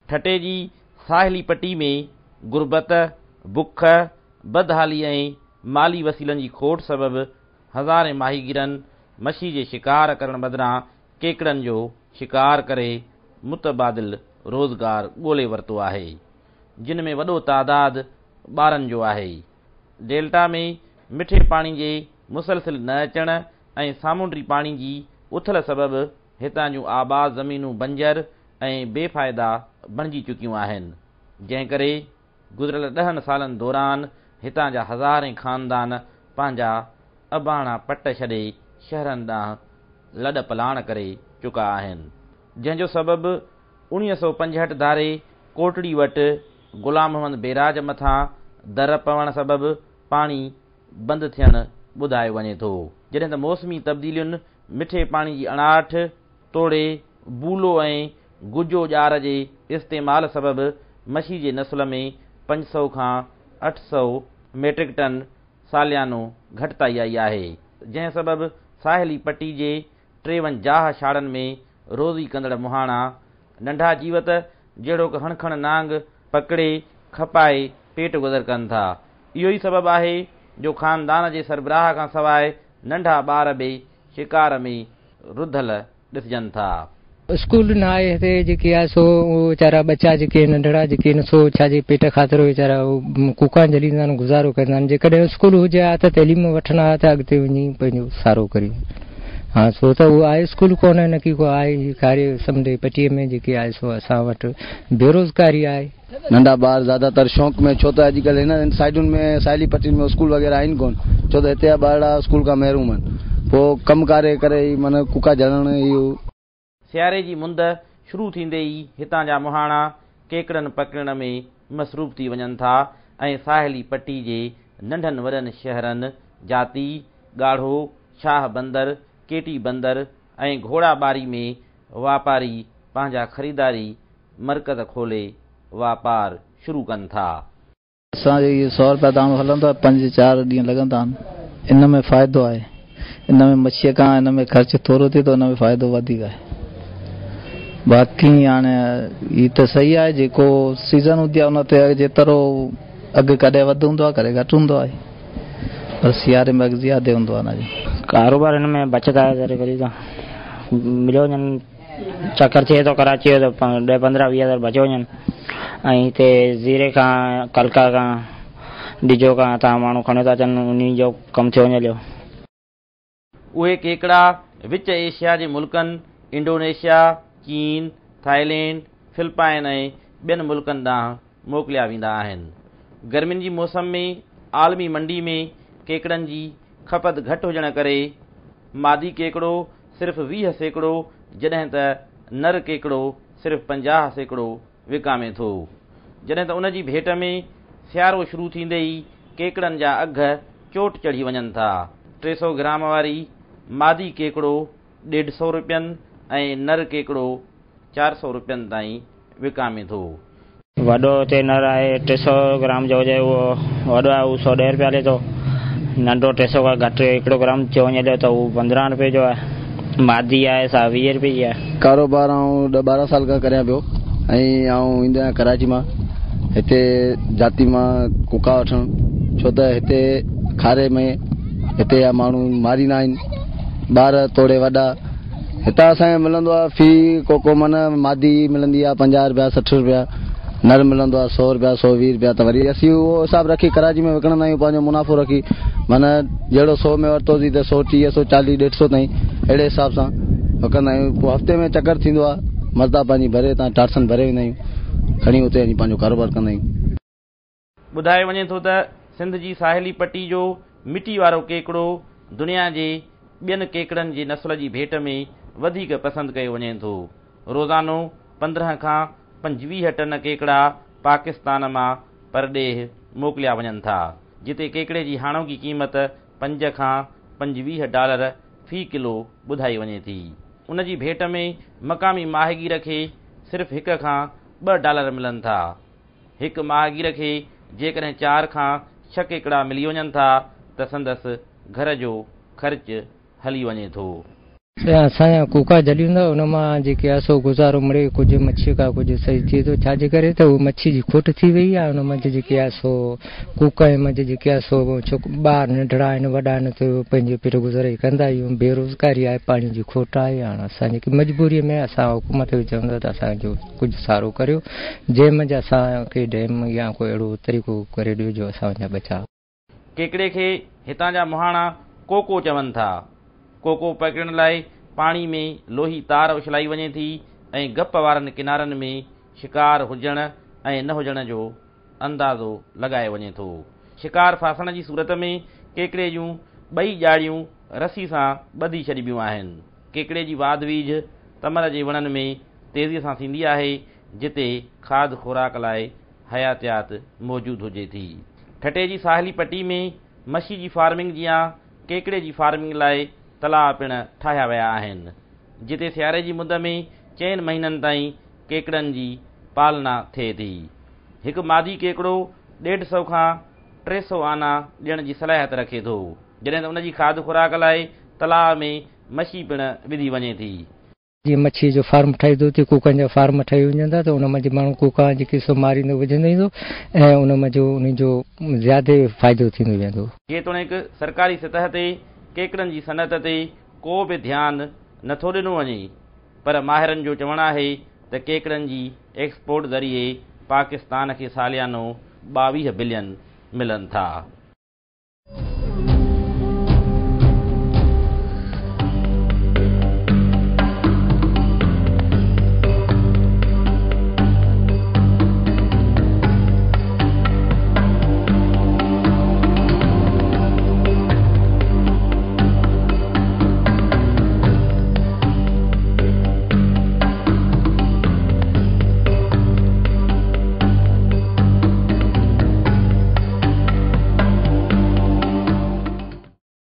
ठटे जी साहिली पट्टी में गुरबत, बुख, बदहाली ऐं माली वसीलनि जी खोट सबबि हज़ारे माहीगीरनि मछी जे शिकार करण बदिरां केकड़नि जो शिकार करे मुतबादिल रोज़गार ॻोल्हे वरितो आहे, जिन में वॾो तादाद ॿारनि जो आहे। डेल्टा में मिठे पाणी जे मुसलसिल न अचण ऐं सामुंडी पाणी जी उथल सबबि हितां जूं आबाद ज़मीनूं बंजर ऐं बेफ़ाइदा बणिजी चुकियूं आहिनि, जंहिं करे गुज़िरियल 10 सालनि दौरान हितां जा हज़ारे ख़ानदान पंहिंजा अबाणा पट छॾे शहरनि ॾांहुं लॾ पलाण करे चुका आहिनि, जंहिंजो सबबि 1965 धारे कोटड़ी वटि ग़ुलाम मोहम्मद बेराज मथां दर पवण सबबि पाणी बंदि थियणु ॿुधायो वञे थो, जॾहिं त मौसमी तब्दीलियुनि मिठे पाणी जी अणाहठ तोड़े बूलो ऐं गुजो ॼार जे इस्तेमाल सबबि मछी जे नस्ल में 500 खां 800 मेट्रिक टन सालियानो घटिताई आई आहे, जंहिं सबबि साहिली पट्टी जे 53 छाड़नि में रोज़ी कंदड़ मुहाणा नंढा जीवत जहिड़ो कि हणखण नांग पकड़े खपाए पेट गुज़र कनि था। इहो ई सबबु आहे जो ख़ानदान जे सरबराह खां सवाइ नंढा ॿार बि शिकार में रुधल ॾिसजनि था। स्कूल न आहे हिते जेके आहे सो वीचारा बच्चा जेके नंढड़ा जेके न सो छाजे पेट ख़ातिर वीचारा कूका जलींदा आहिनि, गुज़ारो कंदा आहिनि। जेकॾहिं स्कूल हुजे हा त तइलीम वठणु हा त अॻिते वञी पंहिंजो सारो करियो। हाँ सो त उहो आहे स्कूल कोन्हे न की को आहे कार्य समुंडे पट्टीअ में जेके आहे सो असां वटि बेरोज़गारी आहे। नंढा ॿार ज़्यादातर शौक़ में, छो त अॼुकल्ह हिन साइडुनि में साहिली पट्टियुनि में स्कूल वग़ैरह आहिनि कोन, छो त हिते जा ॿार स्कूल खां महरूम आहिनि, पोइ कमु करे करे माना कुका जलण इहो। सियारे जी मुंद शुरू थींदे ई हितां जा मुहाणा केकड़नि पकड़ण में मसरूफ़ थी वञनि था ऐं साहिली पट्टी जे नंढनि वॾनि शहरनि जाती, ॻाढ़ो, शाह बंदर, केटी बंदर ऐं घोड़ाबारी में वापारी पंहिंजा ख़रीदारी मर्कज़ खोले वापार शुरू कनि था। असांजो इहो 100 रुपया दाणो हलंदो आहे, 5-4 ॾींहं लॻंदा आहिनि। इन में फ़ाइदो आहे, इन में मच्छीअ खां इन में ख़र्चु थोरो थिए थो, इन में फ़ाइदो वधीक आहे। बाक़ी हाणे हीअ त सही आहे, जेको सीज़न हूंदी आहे उन ते जेतिरो अघु कॾहिं वधि हूंदो आहे कॾहिं घटि हूंदो आहे, पर सियारे में अघु ज़्यादा हूंदो आहे हिन जो। कारोबार हिन में बचत आहे करी था मिलियो वञनि, चकर थिए थो कराची जो त 10-15-20 हज़ार बचियो वञनि। ऐं हिते ज़ीरे खां, कलका खां, डिजो खां तव्हां माण्हू खणी था अचनि, उन जो कमु थियो वञे। उहे केकड़ा विच एशिया जे मुल्कनि इंडोनेशिया, चीन, थाईलैंड, फिलिपाइन ऐं ॿियनि मुल्कनि ॾांहुं मोकिलिया वेंदा आहिनि। गर्मियुनि जी मौसम में आलमी मंडी में केकड़नि जी खपत घटि हुजण करे मादी केकड़ो सिर्फ़ 20% जॾहिं त नर केकड़ो सिर्फ़ 50% विकामे थो, जॾहिं त उन जी भेट में सियारो शुरू थींदे ई केकड़नि जा अघ चोट चढ़ी वञनि था। 300 ग्राम वारी मादी केकड़ो 150 रुपयनि ऐं नर केकड़ो 400 रुपयनि ताईं विकामे थो। वॾो हिते नर आहे 300 ग्राम जो हुजे, उहो वॾो आहे उहो 110 रुपया हले थो। नंढो 300 खां घटि 1 ग्राम थियो वञे त उहो 15 रुपए जो आहे। मादी आहे सा 20 रुपए जी आहे। कारोबार आउं 10-12 साल खां करियां पियो ऐं आउं ईंदो आहियां कराची मां, हिते जाती मां कुका वठणु, छो त हिते खारे में हिते जा माण्हू मारींदा आहिनि, ॿार तोड़े वॾा। हितां असांखे मिलंदो आहे फी को माना मादी मिलंदी आहे 50 रुपया 60 रुपया, नर मिलंदो आहे 100 रुपया 120 रुपया। त वरी असीं उहो हिसाबु रखी कराची में विकिणंदा आहियूं, पंहिंजो मुनाफ़ो रखी, माना जहिड़ो 100 में वरितोसीं त 130, 140, 150 ताईं अहिड़े हिसाब सां विकिणंदा आहियूं। पोइ हफ़्ते में चकर थींदो आहे, मज़दा पंहिंजी भरे तव्हां टारसन भरे वेंदा आहियूं, खणी उते वञी पंहिंजो कारोबार कंदा आहियूं। ॿुधायो वञे थो त सिंध जी साहिली पट्टी जो मिटी वारो केकड़ो दुनिया जे ॿियनि केकड़नि जी नस्ल जी भेट में वधीक पसंदि कयो वञे थो। रोज़ानो 15 खां 25 टन केकड़ा पाकिस्तान मां परॾेह मोकिलिया वञनि था, जिते केकड़े जी हाणोकी क़ीमत 5 खां 25 डॉलर फ़ी किलो ॿुधाई वञे थी। उन जी भेट में मक़ामी माहिगीर खे सिर्फ़ 1 खां 2 डॉलर मिलनि था। हिकु माहिगीर खे जेकॾहिं 4 खां 6 केकड़ा मिली वञनि था त संदसि घर जो ख़र्च हली वञे थो। असांजा कूका जली हूंदा उन मां जेके आहे सो गुज़ारो मिड़े कुझु मच्छी का कुझु सही थिए थो छाजे करे त उहा मच्छी जी खोट थी वई आहे उन मंझि जेके आहे सो कूका जे मंझि जेके आहे सो ॿार नंढड़ा आहिनि वॾा आहिनि त पंहिंजे पेट गुज़ारे कंदा आहियूं बेरोज़गारी आहे पाणी जी खोट आहे हाणे असां जेकी मजबूरीअ में असां हुकूमत खे चवंदा त असांजो कुझु सारो करियो जंहिं मंझि असांखे डैम या कोई अहिड़ो तरीक़ो करे ॾियो जो असांजा बचाव। केकड़े खे हितां जा मुहाणा कोको चवनि था। कोको पकड़ण लाइ पाणी में लोही तार उछलाई वञे थी ऐं गप वारनि किनारनि में शिकार हुजण ऐं न हुजण जो अंदाज़ो लॻाए वञे थो। शिकार फासण जी सूरत में केकड़े जूं ॿई ॼाड़ियूं रसी सां ॿधी छॾिबियूं आहिनि। केकड़े जी वाधवीज तमर जे वणनि में तेज़ीअ सां थींदी आहे जिते खाद खुराक लाइ हयातियात मौजूदु हुजे थी। ठटे जी साहिली पट्टी में मच्छी जी फार्मिंग जी या केकड़े जी फार्मिंग लाइ तलाउ पिणु ठाहिया विया आहिनि जिते सियारे जी मुद में 4 महीननि ताईं केकड़नि जी पालना थिए थी। हिकु मादी केकड़ो 150 खां 300 आना ॾियण जी सलाहियत रखे थो जॾहिं त उनजी खाद खुराक लाइ तलाउ में मच्छी पिणु विधी वञे थी। जीअं मच्छी जो फार्म ठहे थो कूकनि जा फार्म ठही वञनि त उन मंझि माण्हू कूका जेके सो मारींदो विझंदो ईंदो ऐं उन मंझि उनजो ज़्यादा फ़ाइदो थींदो वेंदो। जेतोणीकि सरकारी सतह ते केकड़नि जी सनअत ते को बि ध्यानु नथो ॾिनो वञे पर माहिरनि जो चवणु आहे त केकड़नि जी एक्सपोर्ट ज़रिए पाकिस्तान खे सालियानो 22 बिलियन मिलनि था।